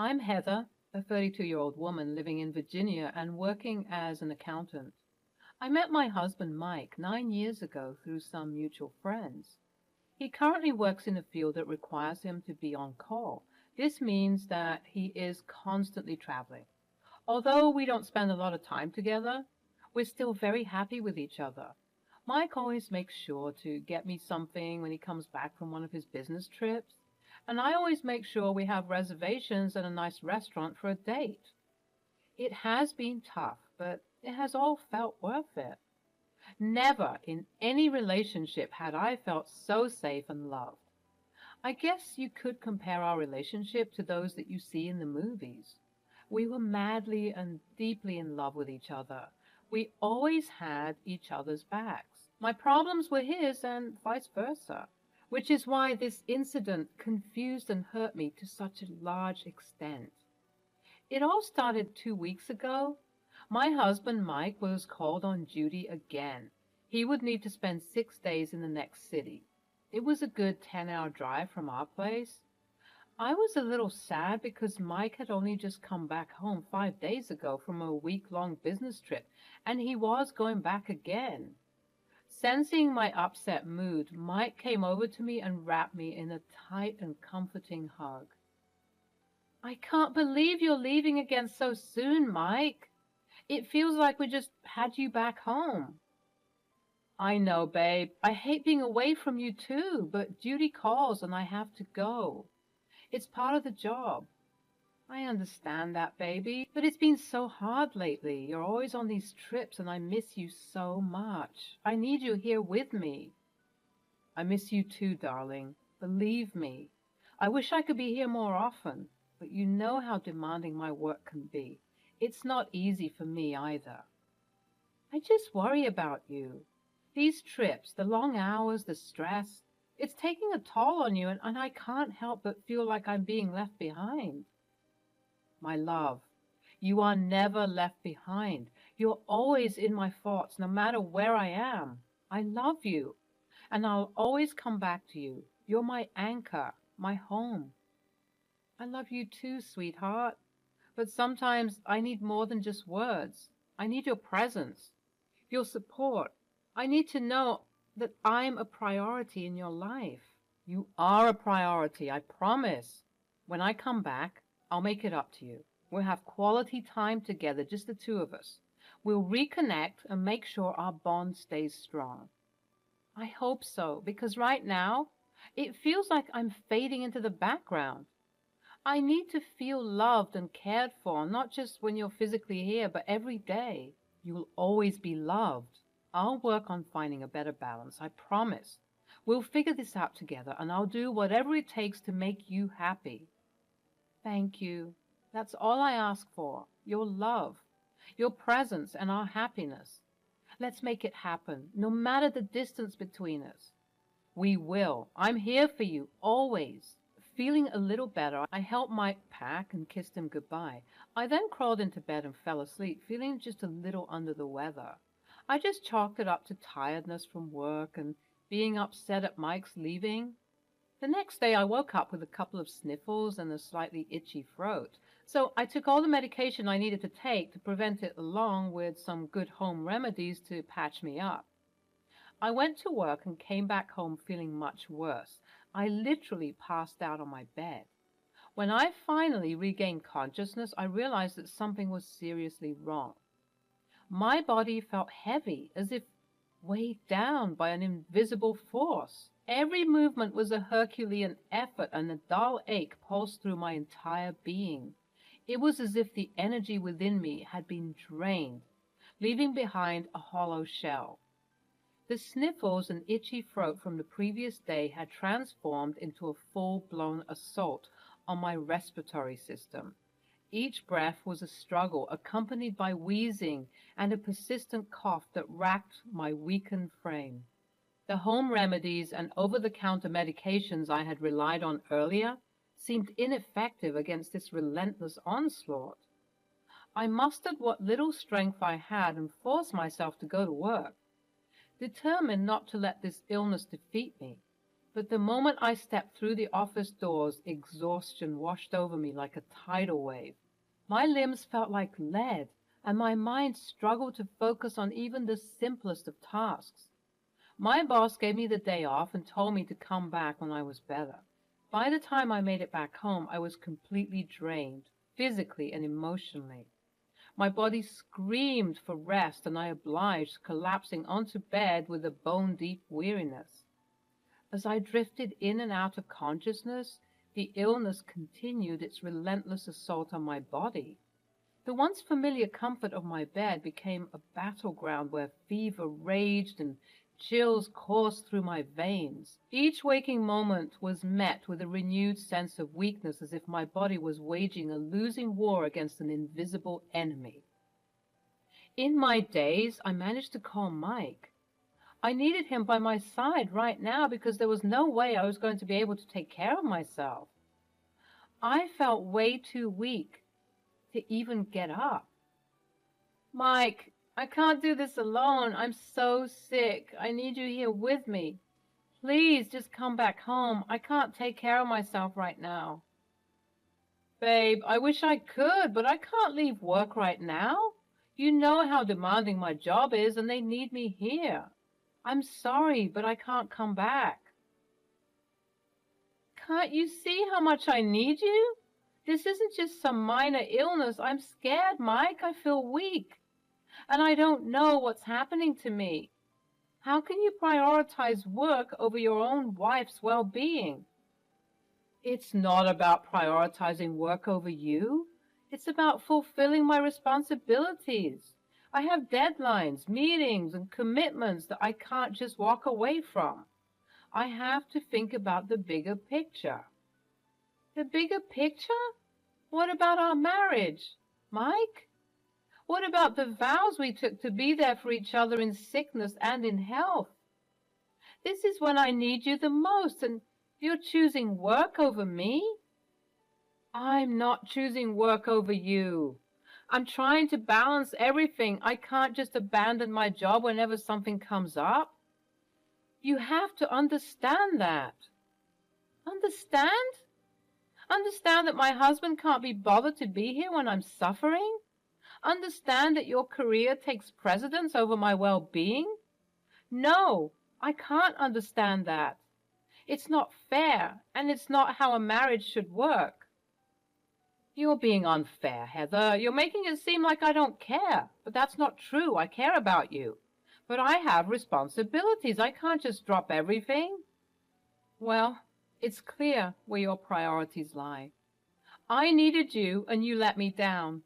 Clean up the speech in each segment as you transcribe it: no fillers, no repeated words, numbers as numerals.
I'm Heather, a 32-year-old woman living in Virginia and working as an accountant. I met my husband Mike 9 years ago through some mutual friends. He currently works in a field that requires him to be on call. This means that he is constantly traveling. Although we don't spend a lot of time together, we're still very happy with each other. Mike always makes sure to get me something when he comes back from one of his business trips, and I always make sure we have reservations at a nice restaurant for a date. It has been tough, but it has all felt worth it. Never in any relationship had I felt so safe and loved. I guess you could compare our relationship to those that you see in the movies. We were madly and deeply in love with each other. We always had each other's backs. My problems were his and vice versa, which is why this incident confused and hurt me to such a large extent. It all started 2 weeks ago. My husband Mike was called on duty again. He would need to spend 6 days in the next city. It was a good 10-hour drive from our place. I was a little sad because Mike had only just come back home 5 days ago from a week-long business trip, and he was going back again. Sensing my upset mood, Mike came over to me and wrapped me in a tight and comforting hug. "I can't believe you're leaving again so soon, Mike. It feels like we just had you back home." "I know, babe. I hate being away from you too, but duty calls and I have to go. It's part of the job." "I understand that, baby, but it's been so hard lately. You're always on these trips and I miss you so much. I need you here with me." "I miss you too, darling. Believe me. I wish I could be here more often, but you know how demanding my work can be. It's not easy for me either." "I just worry about you. These trips, the long hours, the stress, it's taking a toll on you, and I can't help but feel like I'm being left behind." "My love, you are never left behind. You're always in my thoughts, no matter where I am. I love you, and I'll always come back to you. You're my anchor, my home." "I love you too, sweetheart. But sometimes I need more than just words. I need your presence, your support. I need to know that I'm a priority in your life." "You are a priority, I promise. When I come back, I'll make it up to you. We'll have quality time together, just the two of us. We'll reconnect and make sure our bond stays strong." "I hope so, because right now, it feels like I'm fading into the background. I need to feel loved and cared for, not just when you're physically here, but every day." "You'll always be loved. I'll work on finding a better balance, I promise. We'll figure this out together, and I'll do whatever it takes to make you happy." "Thank you. That's all I ask for, your love, your presence, and our happiness. Let's make it happen, no matter the distance between us." "We will. I'm here for you, always." Feeling a little better, I helped Mike pack and kissed him goodbye. I then crawled into bed and fell asleep, feeling just a little under the weather. I just chalked it up to tiredness from work and being upset at Mike's leaving. The next day I woke up with a couple of sniffles and a slightly itchy throat, so I took all the medication I needed to take to prevent it, along with some good home remedies to patch me up. I went to work and came back home feeling much worse. I literally passed out on my bed. When I finally regained consciousness, I realized that something was seriously wrong. My body felt heavy, as if weighed down by an invisible force. Every movement was a Herculean effort, and a dull ache pulsed through my entire being. It was as if the energy within me had been drained, leaving behind a hollow shell. The sniffles and itchy throat from the previous day had transformed into a full-blown assault on my respiratory system. Each breath was a struggle, accompanied by wheezing and a persistent cough that racked my weakened frame. The home remedies and over-the-counter medications I had relied on earlier seemed ineffective against this relentless onslaught. I mustered what little strength I had and forced myself to go to work, determined not to let this illness defeat me. But the moment I stepped through the office doors, exhaustion washed over me like a tidal wave. My limbs felt like lead, and my mind struggled to focus on even the simplest of tasks. My boss gave me the day off and told me to come back when I was better. By the time I made it back home, I was completely drained, physically and emotionally. My body screamed for rest, and I obliged, collapsing onto bed with a bone-deep weariness. As I drifted in and out of consciousness, the illness continued its relentless assault on my body. The once familiar comfort of my bed became a battleground where fever raged and chills coursed through my veins. Each waking moment was met with a renewed sense of weakness, as if my body was waging a losing war against an invisible enemy. In my daze, I managed to call Mike. I needed him by my side right now because there was no way I was going to be able to take care of myself. I felt way too weak to even get up. Mike, I can't do this alone. I'm so sick. I need you here with me. Please just come back home. I can't take care of myself right now. Babe, I wish I could, but I can't leave work right now. You know how demanding my job is, and they need me here. I'm sorry, but I can't come back. Can't you see how much I need you? This isn't just some minor illness. I'm scared, Mike. I feel weak. And I don't know what's happening to me. How can you prioritize work over your own wife's well-being? It's not about prioritizing work over you. It's about fulfilling my responsibilities. I have deadlines, meetings, and commitments that I can't just walk away from. I have to think about the bigger picture. The bigger picture? What about our marriage, Mike? What about the vows we took to be there for each other in sickness and in health? This is when I need you the most, and you're choosing work over me? I'm not choosing work over you. I'm trying to balance everything. I can't just abandon my job whenever something comes up. You have to understand that. Understand? Understand that my husband can't be bothered to be here when I'm suffering? Understand that your career takes precedence over my well-being? No, I can't understand that. It's not fair, and it's not how a marriage should work. You're being unfair, Heather. You're making it seem like I don't care, but that's not true. I care about you. But I have responsibilities. I can't just drop everything. Well, it's clear where your priorities lie. I needed you, and you let me down.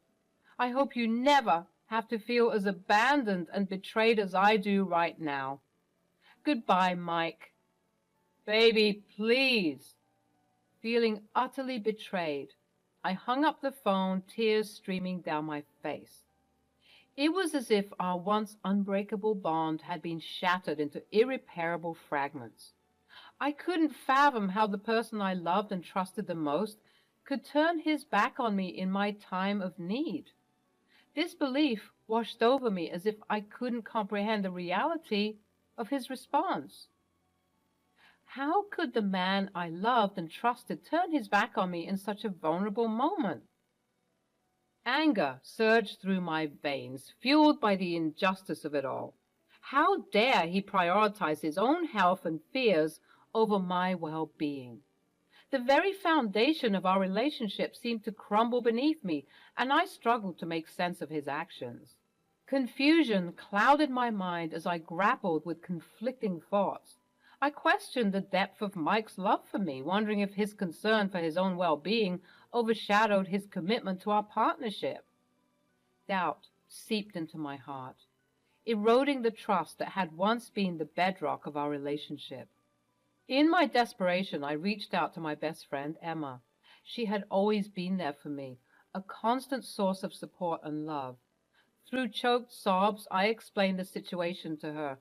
I hope you never have to feel as abandoned and betrayed as I do right now. Goodbye, Mike. Baby, please. Feeling utterly betrayed, I hung up the phone, tears streaming down my face. It was as if our once unbreakable bond had been shattered into irreparable fragments. I couldn't fathom how the person I loved and trusted the most could turn his back on me in my time of need. This belief washed over me as if I couldn't comprehend the reality of his response. How could the man I loved and trusted turn his back on me in such a vulnerable moment? Anger surged through my veins, fueled by the injustice of it all. How dare he prioritize his own health and fears over my well-being? The very foundation of our relationship seemed to crumble beneath me, and I struggled to make sense of his actions. Confusion clouded my mind as I grappled with conflicting thoughts. I questioned the depth of Mike's love for me, wondering if his concern for his own well-being overshadowed his commitment to our partnership. Doubt seeped into my heart, eroding the trust that had once been the bedrock of our relationship. In my desperation, I reached out to my best friend, Emma. She had always been there for me, a constant source of support and love. Through choked sobs, I explained the situation to her,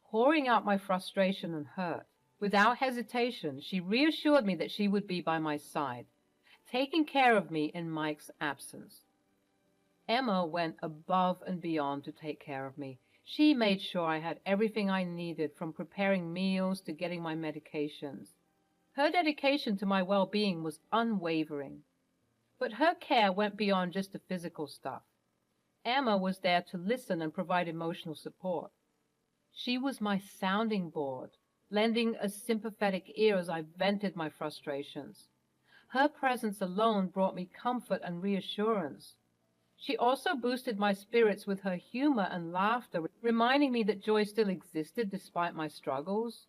pouring out my frustration and hurt. Without hesitation, she reassured me that she would be by my side, taking care of me in Mike's absence. Emma went above and beyond to take care of me. She made sure I had everything I needed, from preparing meals to getting my medications. Her dedication to my well-being was unwavering, but her care went beyond just the physical stuff. Emma was there to listen and provide emotional support. She was my sounding board, lending a sympathetic ear as I vented my frustrations. Her presence alone brought me comfort and reassurance. She also boosted my spirits with her humor and laughter, reminding me that joy still existed despite my struggles.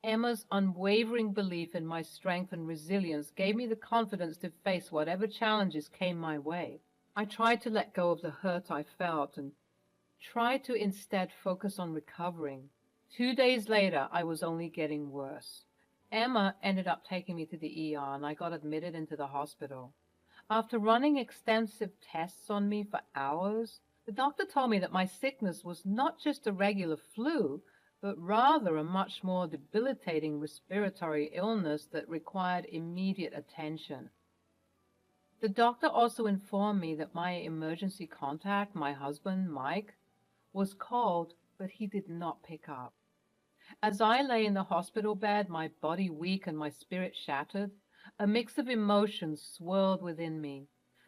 Emma's unwavering belief in my strength and resilience gave me the confidence to face whatever challenges came my way. I tried to let go of the hurt I felt and tried to instead focus on recovering. 2 days later, I was only getting worse. Emma ended up taking me to the ER and I got admitted into the hospital. After running extensive tests on me for hours, the doctor told me that my sickness was not just a regular flu, but rather a much more debilitating respiratory illness that required immediate attention. The doctor also informed me that my emergency contact, my husband, Mike, was called, but he did not pick up. As I lay in the hospital bed, my body weak and my spirit shattered, a mix of emotions swirled within me.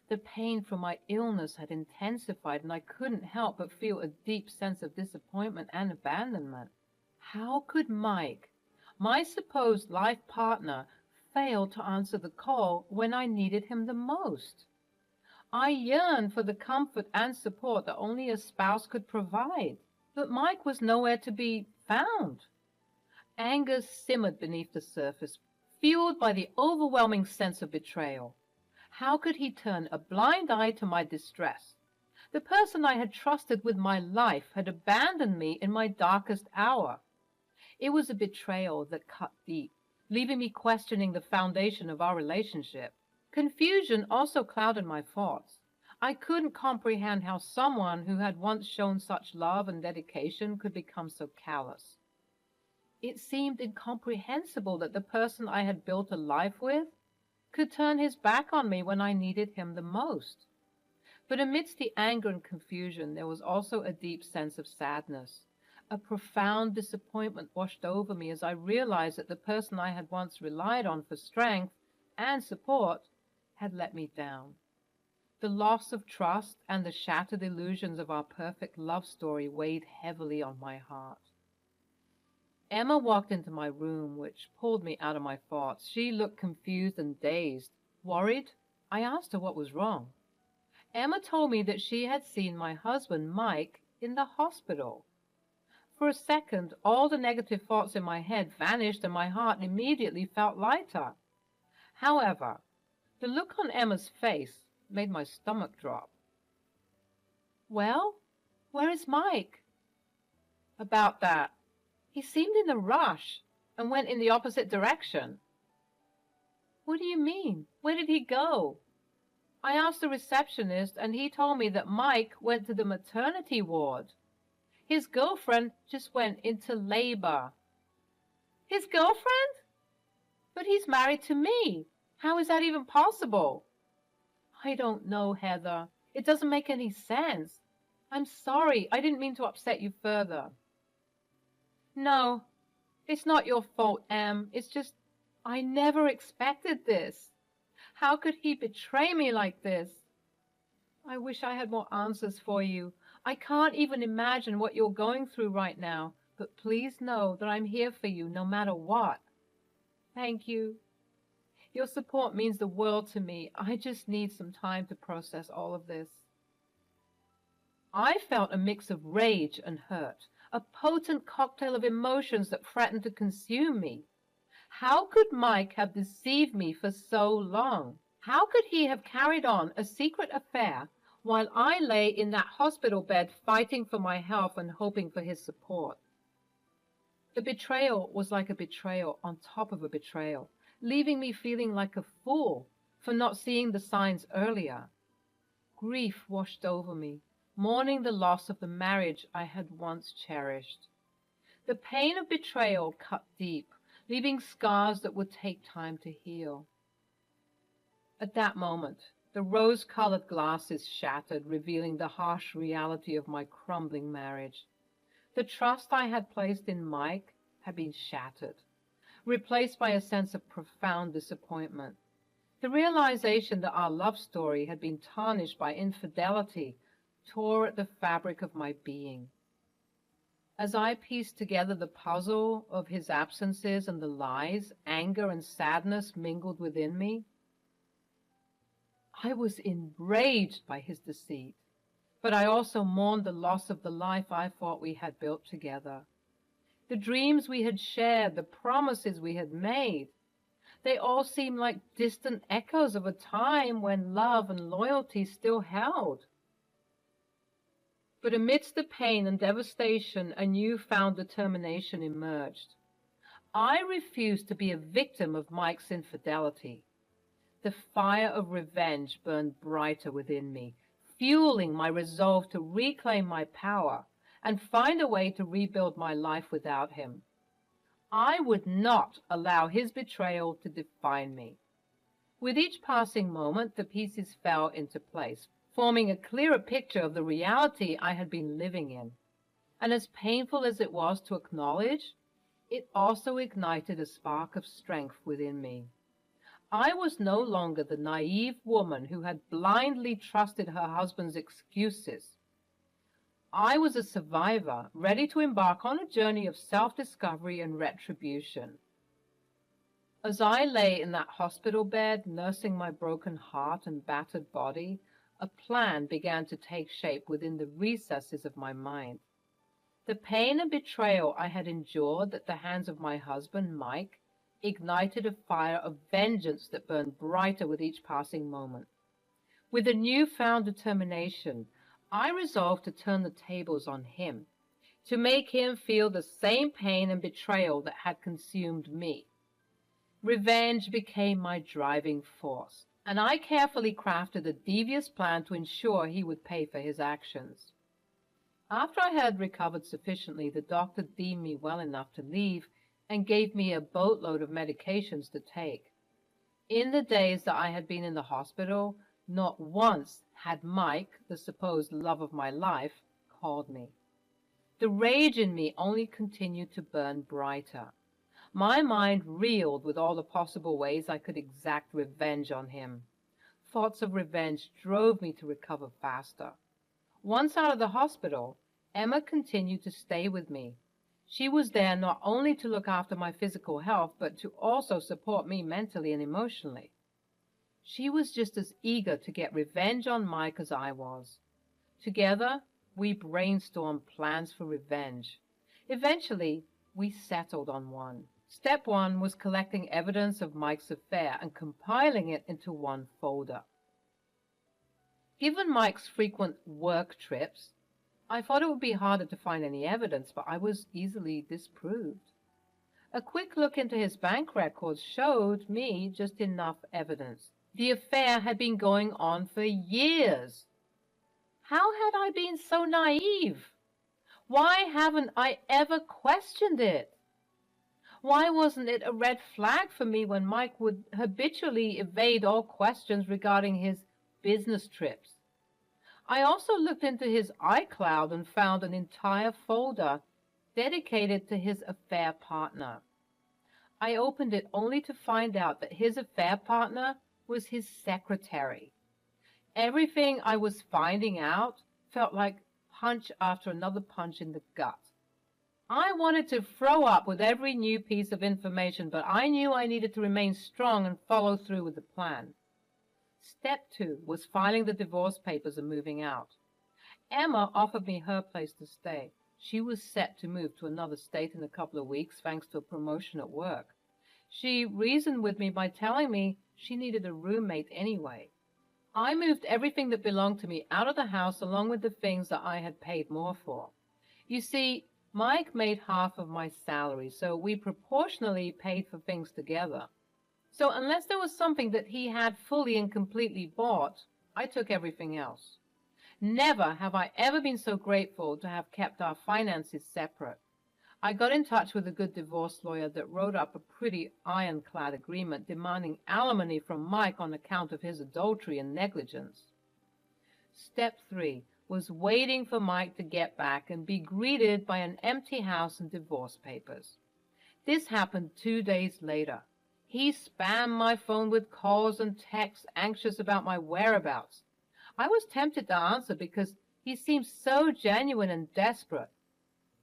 The pain from my illness had intensified, and I couldn't help but feel a deep sense of disappointment and abandonment. How could Mike, my supposed life partner, fail to answer the call when I needed him the most? I yearned for the comfort and support that only a spouse could provide, but Mike was nowhere to be found. Anger simmered beneath the surface, fueled by the overwhelming sense of betrayal. How could he turn a blind eye to my distress? The person I had trusted with my life had abandoned me in my darkest hour. It was a betrayal that cut deep, leaving me questioning the foundation of our relationship. Confusion also clouded my thoughts. I couldn't comprehend how someone who had once shown such love and dedication could become so callous. It seemed incomprehensible that the person I had built a life with could turn his back on me when I needed him the most. But amidst the anger and confusion, there was also a deep sense of sadness. A profound disappointment washed over me as I realized that the person I had once relied on for strength and support had let me down. The loss of trust and the shattered illusions of our perfect love story weighed heavily on my heart. Emma walked into my room, which pulled me out of my thoughts. She looked confused and dazed. Worried, I asked her what was wrong. Emma told me that she had seen my husband, Mike, in the hospital. For a second, all the negative thoughts in my head vanished and my heart immediately felt lighter. However, the look on Emma's face made my stomach drop. Well, where is Mike? About that. He seemed in a rush and went in the opposite direction. What do you mean? Where did he go? I asked the receptionist, and he told me that Mike went to the maternity ward. His girlfriend just went into labor. His girlfriend? But he's married to me. How is that even possible? I don't know, Heather. It doesn't make any sense. I'm sorry. I didn't mean to upset you further. No, it's not your fault, Em. It's just I never expected this. How could he betray me like this? I wish I had more answers for you. I can't even imagine what you're going through right now, but please know that I'm here for you no matter what. Thank you. Your support means the world to me. I just need some time to process all of this. I felt a mix of rage and hurt, a potent cocktail of emotions that threatened to consume me. How could Mike have deceived me for so long? How could he have carried on a secret affair while I lay in that hospital bed fighting for my health and hoping for his support? The betrayal was like a betrayal on top of a betrayal, leaving me feeling like a fool for not seeing the signs earlier. Grief washed over me, mourning the loss of the marriage I had once cherished. The pain of betrayal cut deep, leaving scars that would take time to heal. At that moment, the rose-colored glasses shattered, revealing the harsh reality of my crumbling marriage. The trust I had placed in Mike had been shattered. replaced by a sense of profound disappointment. The realization that our love story had been tarnished by infidelity tore at the fabric of my being. As I pieced together the puzzle of his absences and the lies, anger and sadness mingled within me. I was enraged by his deceit, but I also mourned the loss of the life I thought we had built together. The dreams we had shared, the promises we had made, they all seemed like distant echoes of a time when love and loyalty still held. But amidst the pain and devastation, a newfound determination emerged. I refused to be a victim of Mike's infidelity. The fire of revenge burned brighter within me, fueling my resolve to reclaim my power and find a way to rebuild my life without him. I would not allow his betrayal to define me. With each passing moment, the pieces fell into place, forming a clearer picture of the reality I had been living in. And as painful as it was to acknowledge, it also ignited a spark of strength within me. I was no longer the naive woman who had blindly trusted her husband's excuses. I was a survivor, ready to embark on a journey of self-discovery and retribution. As I lay in that hospital bed, nursing my broken heart and battered body, a plan began to take shape within the recesses of my mind. The pain and betrayal I had endured at the hands of my husband, Mike, ignited a fire of vengeance that burned brighter with each passing moment. With a newfound determination, I resolved to turn the tables on him, to make him feel the same pain and betrayal that had consumed me. Revenge became my driving force, and I carefully crafted a devious plan to ensure he would pay for his actions. After I had recovered sufficiently, the doctor deemed me well enough to leave and gave me a boatload of medications to take. In the days that I had been in the hospital, not once had Mike, the supposed love of my life, called me. The rage in me only continued to burn brighter. My mind reeled with all the possible ways I could exact revenge on him. Thoughts of revenge drove me to recover faster. Once out of the hospital, Emma continued to stay with me. She was there not only to look after my physical health, but to also support me mentally and emotionally. She was just as eager to get revenge on Mike as I was. Together, we brainstormed plans for revenge. Eventually, we settled on one. Step one was collecting evidence of Mike's affair and compiling it into one folder. Given Mike's frequent work trips, I thought it would be harder to find any evidence, but I was easily disproved. A quick look into his bank records showed me just enough evidence. The affair had been going on for years. How had I been so naive? Why haven't I ever questioned it? Why wasn't it a red flag for me when Mike would habitually evade all questions regarding his business trips? I also looked into his iCloud and found an entire folder dedicated to his affair partner. I opened it only to find out that his affair partner was his secretary. Everything I was finding out felt like punch after another punch in the gut. I wanted to throw up with every new piece of information, but I knew I needed to remain strong and follow through with the plan. Step 2 was filing the divorce papers and moving out. Emma offered me her place to stay. She was set to move to another state in a couple of weeks thanks to a promotion at work. She reasoned with me by telling me she needed a roommate anyway. I moved everything that belonged to me out of the house along with the things that I had paid more for. You see, Mike made half of my salary, so we proportionally paid for things together. So unless there was something that he had fully and completely bought, I took everything else. Never have I ever been so grateful to have kept our finances separate. I got in touch with a good divorce lawyer that wrote up a pretty ironclad agreement demanding alimony from Mike on account of his adultery and negligence. Step 3 was waiting for Mike to get back and be greeted by an empty house and divorce papers. This happened 2 days later. He spammed my phone with calls and texts, anxious about my whereabouts. I was tempted to answer because he seemed so genuine and desperate,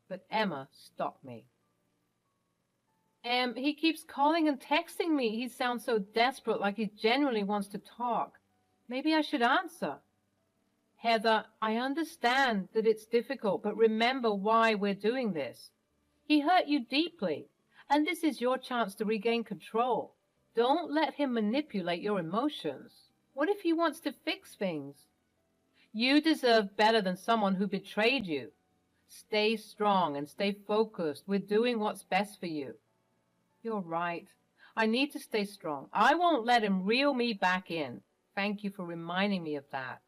but Emma stopped me. He keeps calling and texting me. He sounds so desperate, like he genuinely wants to talk. Maybe I should answer. Heather, I understand that it's difficult, but remember why we're doing this. He hurt you deeply, and this is your chance to regain control. Don't let him manipulate your emotions. What if he wants to fix things? You deserve better than someone who betrayed you. Stay strong and stay focused. We're doing what's best for you. You're right. I need to stay strong. I won't let him reel me back in. Thank you for reminding me of that.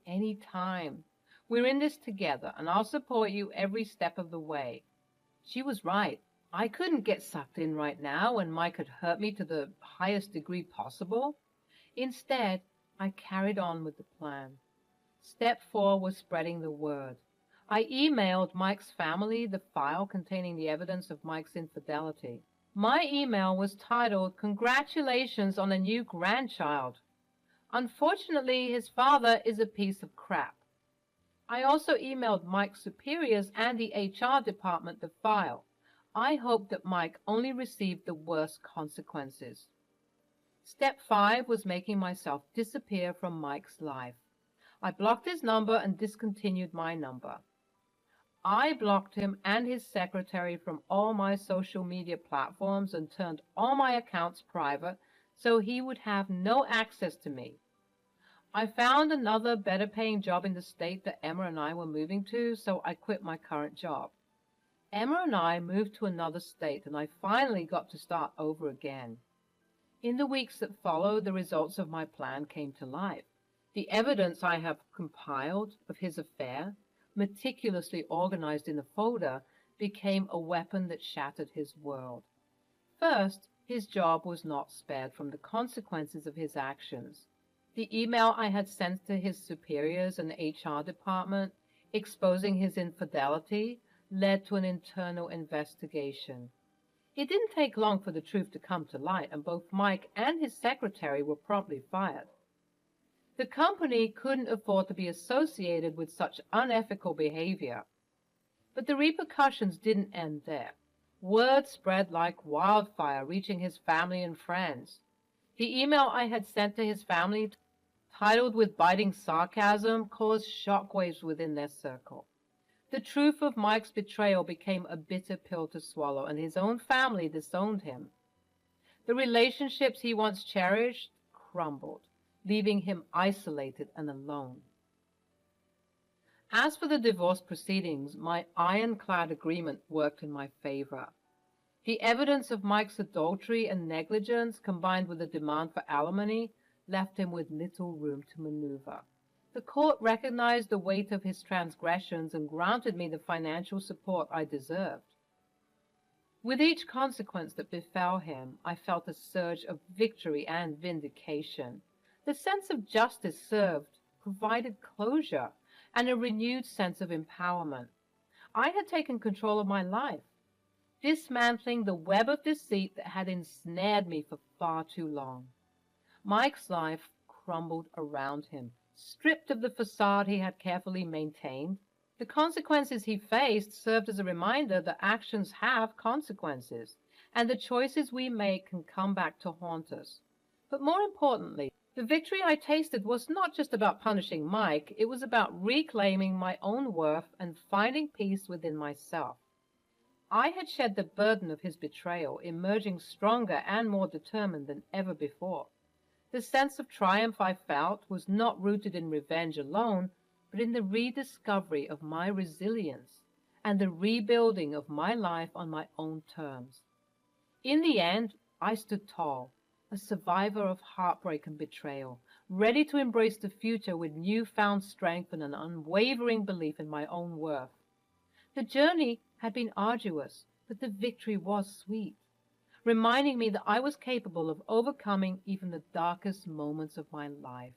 Any time. We're in this together, and I'll support you every step of the way. She was right. I couldn't get sucked in right now when Mike had hurt me to the highest degree possible. Instead, I carried on with the plan. Step 4 was spreading the word. I emailed Mike's family the file containing the evidence of Mike's infidelity. My email was titled, "Congratulations on a new grandchild." Unfortunately, his father is a piece of crap. I also emailed Mike's superiors and the HR department the file. I hoped that Mike only received the worst consequences. Step 5 was making myself disappear from Mike's life. I blocked his number and discontinued my number. I blocked him and his secretary from all my social media platforms and turned all my accounts private so he would have no access to me. I found another better paying job in the state that Emma and I were moving to, so I quit my current job. Emma and I moved to another state, and I finally got to start over again. In the weeks that followed, the results of my plan came to life. The evidence I have compiled of his affair, meticulously organized in a folder, became a weapon that shattered his world. First, his job was not spared from the consequences of his actions. The email I had sent to his superiors and HR department exposing his infidelity led to an internal investigation. It didn't take long for the truth to come to light, and both Mike and his secretary were promptly fired. The company couldn't afford to be associated with such unethical behavior. But the repercussions didn't end there. Word spread like wildfire, reaching his family and friends. The email I had sent to his family, titled with biting sarcasm, caused shockwaves within their circle. The truth of Mike's betrayal became a bitter pill to swallow, and his own family disowned him. The relationships he once cherished crumbled, leaving him isolated and alone. As for the divorce proceedings, my ironclad agreement worked in my favor. The evidence of Mike's adultery and negligence, combined with the demand for alimony, left him with little room to maneuver. The court recognized the weight of his transgressions and granted me the financial support I deserved. With each consequence that befell him, I felt a surge of victory and vindication. The sense of justice served, provided closure, and a renewed sense of empowerment. I had taken control of my life, dismantling the web of deceit that had ensnared me for far too long. Mike's life crumbled around him, stripped of the facade he had carefully maintained. The consequences he faced served as a reminder that actions have consequences, and the choices we make can come back to haunt us. But more importantly, the victory I tasted was not just about punishing Mike, it was about reclaiming my own worth and finding peace within myself. I had shed the burden of his betrayal, emerging stronger and more determined than ever before. The sense of triumph I felt was not rooted in revenge alone, but in the rediscovery of my resilience and the rebuilding of my life on my own terms. In the end, I stood tall, a survivor of heartbreak and betrayal, ready to embrace the future with newfound strength and an unwavering belief in my own worth. The journey had been arduous, but the victory was sweet, reminding me that I was capable of overcoming even the darkest moments of my life.